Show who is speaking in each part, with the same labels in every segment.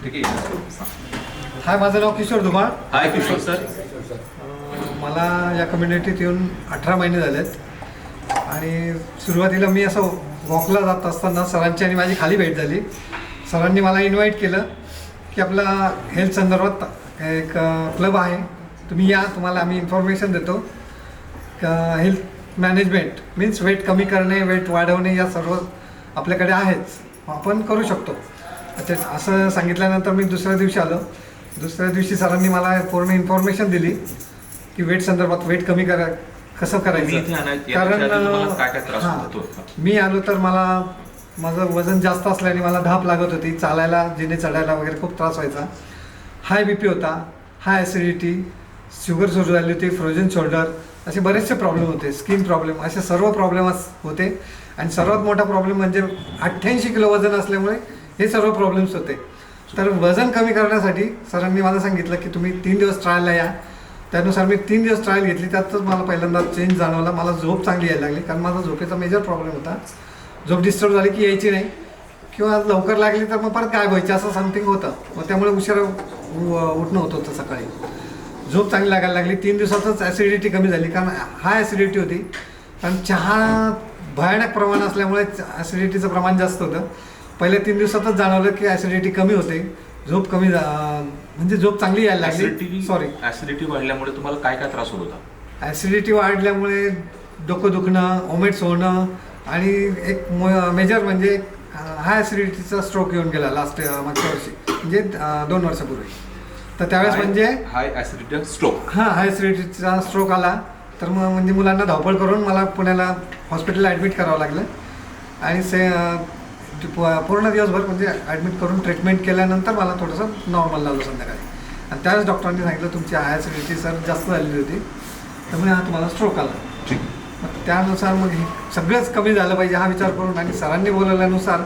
Speaker 1: ठीक आहे.
Speaker 2: हाय, माझं नाव किशोर धुमाळ.
Speaker 1: हाय किशोर सर.
Speaker 2: मला या कम्युनिटीत येऊन 18 महिने झालेत आणि सुरुवातीला मी असं वॉकला जात असताना सरांची आणि माझी खाली भेट झाली. सरांनी मला इन्व्हाइट केलं की आपला हेल्थ संदर्भात एक क्लब आहे, तुम्ही या, तुम्हाला आम्ही इन्फॉर्मेशन देतो. हेल्थ मॅनेजमेंट मीन्स वेट कमी करणे, वेट वाढवणे या सर्व आपल्याकडे आहेच, आपण करू शकतो. अच्छा, असं सांगितल्यानंतर मी दुसऱ्या दिवशी आलो. दुसऱ्या दिवशी सरांनी मला पूर्ण इन्फॉर्मेशन दिली की वेट संदर्भात, वेट कमी कसं करायचं. कारण
Speaker 1: काय काय त्रास होतो?
Speaker 2: मी आलो तर माझं वजन जास्त असल्याने मला धाप लागत होती, चालायला जिने चढायला वगैरे खूप त्रास व्हायचा. हाय BP होता, हाय ॲसिडिटी, शुगर सुरू झाली होती, फ्रोजन शोल्डर, असे बरेचसे प्रॉब्लेम होते, स्किन प्रॉब्लेम, असे सर्व प्रॉब्लेम्स होते. आणि सर्वात मोठा प्रॉब्लेम म्हणजे 88 किलो वजन असल्यामुळे हे सर्व प्रॉब्लेम्स होते. तर वजन कमी करण्यासाठी सरांनी मला सांगितलं की तुम्ही 3 दिवस ट्रायलला या. त्यानुसार मी 3 दिवस ट्रायल घेतली. त्यातच मला पहिल्यांदा चेंज जाणवला. मला झोप चांगली यायला लागली, कारण माझा झोपेचा मेजर प्रॉब्लेम होता. झोप डिस्टर्ब झाली की यायची नाही, किंवा लवकर लागली तर मग परत गायब व्हायची, असं समथिंग होतं. मग त्यामुळे उशिरा उठणं होत होतं सकाळी. झोप चांगली लागायला लागली. 3 दिवसातच ॲसिडिटी कमी झाली, कारण हाय ॲसिडिटी होती. कारण चहा भयानक प्रमाण असल्यामुळे ॲसिडिटीचं प्रमाण जास्त होतं. पहिल्या 3 दिवसातच जाणवलं की ॲसिडिटी कमी होते, झोप कमी म्हणजे झोप चांगली यायला लागली.
Speaker 1: ॲसिडिटी वाढल्यामुळे तुम्हाला काय काय त्रास होत होता?
Speaker 2: ॲसिडिटी वाढल्यामुळे डोकं दुखणं, ओमेट्स होणं, आणि एक मेजर म्हणजे हाय ॲसिडिटीचा स्ट्रोक येऊन गेला मागच्या वर्षी, म्हणजे 2 वर्षापूर्वी. तर त्यावेळेस म्हणजे
Speaker 1: हाय ॲसिडिटी स्ट्रोक,
Speaker 2: हाय ॲसिडिटीचा स्ट्रोक आला. तर मग म्हणजे मुलांना धावपळ करून मला पुण्याला हॉस्पिटलला ॲडमिट करावं लागलं. आणि पूर्ण दिवसभर म्हणजे ॲडमिट करून ट्रीटमेंट केल्यानंतर मला थोडंसं नॉर्मल लागलं संध्याकाळी. आणि त्यावेळेस डॉक्टरांनी सांगितलं तुमची हाय ॲसिडिटी सर जास्त झालेली होती, त्यामुळे हा तुम्हाला स्ट्रोक आला. मग त्यानुसार मग हे सगळंच कमी झालं पाहिजे हा विचार करून, आणि सरांनी बोलवल्यानुसार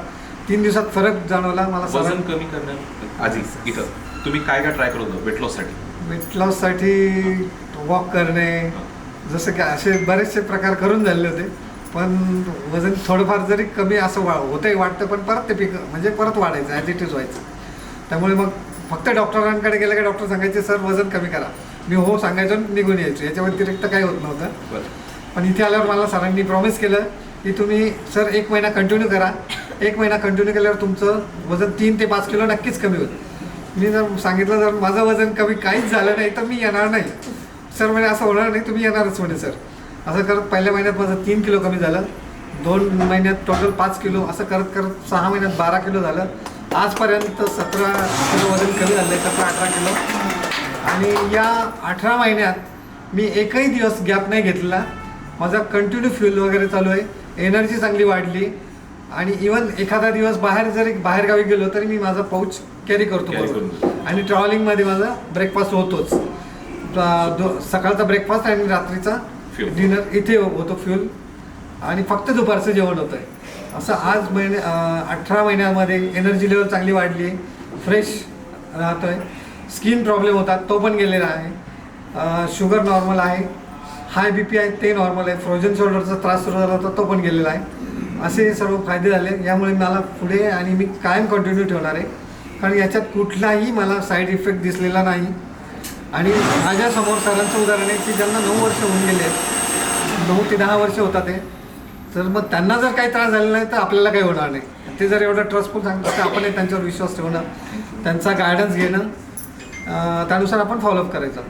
Speaker 2: 3 दिवसात फरक जाणवला मला.
Speaker 1: वजन कमी करण्याआधी इथं तुम्ही काय काय ट्राय करत होता वेट लॉससाठी?
Speaker 2: वेट लॉससाठी वॉक करणे, जसं की असे बरेचसे प्रकार करून झाले होते. पण वजन थोडंफार जरी कमी असं होतंही वाटतं, पण परत ते म्हणजे परत वाढायचं, ॲजिटिव्ह व्हायचं. त्यामुळे मग फक्त डॉक्टरांकडे गेलं की डॉक्टर सांगायचे सर वजन कमी करा, मी हो सांगायचो, निघून यायचो, याच्या व्यतिरिक्त काही होत नव्हतं. पण इथे आल्यावर मला सरांनी प्रॉमिस केलं की तुम्ही सर 1 महिना कंटिन्यू करा. 1 महिना कंटिन्यू केल्यावर तुमचं वजन 3 ते 5 किलो नक्कीच कमी होईल. मी जर सांगितलं जर माझं वजन कमी काहीच झालं नाही तर मी येणार नाही. सर म्हणे असं होणार नाही, तुम्ही येणारच म्हणे सर. असं करत पहिल्या महिन्यात माझं 3 किलो कमी झालं, 2 महिन्यात टोटल 5 किलो, असं करत करत 6 महिन्यात 12 किलो झालं. आजपर्यंत 17 किलो वजन कमी झालं आहे, 17-18 किलो. आणि या 18 महिन्यात मी एकही दिवस गॅप नाही घेतलेला. माझा कंटिन्यू फ्युल वगैरे चालू आहे, एनर्जी चांगली वाढली. आणि इवन एखादा दिवस बाहेरगावी गेलो तरी मी माझा पाऊच कॅरी करतो बरोबर. आणि ट्रॅव्हलिंगमध्ये माझा ब्रेकफास्ट होतोच, सकाळचा ब्रेकफास्ट आणि रात्रीचा डिनर इथे होतो फ्युल, आणि फक्त दुपारचं जेवण होतं आहे. असं आज 18 महिन्यामध्ये एनर्जी लेवल चांगली वाढली, फ्रेश राहतो आहे. स्किन प्रॉब्लेम होता तो पण गेलेला आहे, शुगर नॉर्मल आहे, हाय BP आहे ते नॉर्मल आहे, फ्रोजन शोल्डरचा त्रास सुरू झाला होता तो पण गेलेला आहे. असे सर्व फायदे झाले. यामुळे मला पुढे आणि मी कायम कंटिन्यू ठेवणार आहे, कारण याच्यात कुठलाही मला साईड इफेक्ट दिसलेला नाही. आणि माझ्यासमोर सरांचं उदाहरण आहे की ज्यांना 9 वर्ष होऊन गेले आहेत, 9 ते 10 वर्ष होता ते, तर मग त्यांना जर काही त्रास झालेला नाही तर आपल्याला काही होणार नाही. ते जर एवढं ट्रस्टफुल सांगतात तर आपण त्यांच्यावर विश्वास ठेवणं, त्यांचा गायडन्स घेणं, त्यानुसार आपण फॉलोअप करायचं.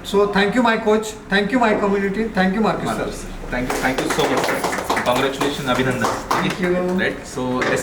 Speaker 2: So thank you my coach, thank you my community, thank you market sir.
Speaker 1: Thank you so much sir. Congratulation, अभिनंदन.
Speaker 2: थँक्यू.
Speaker 1: राईट. सो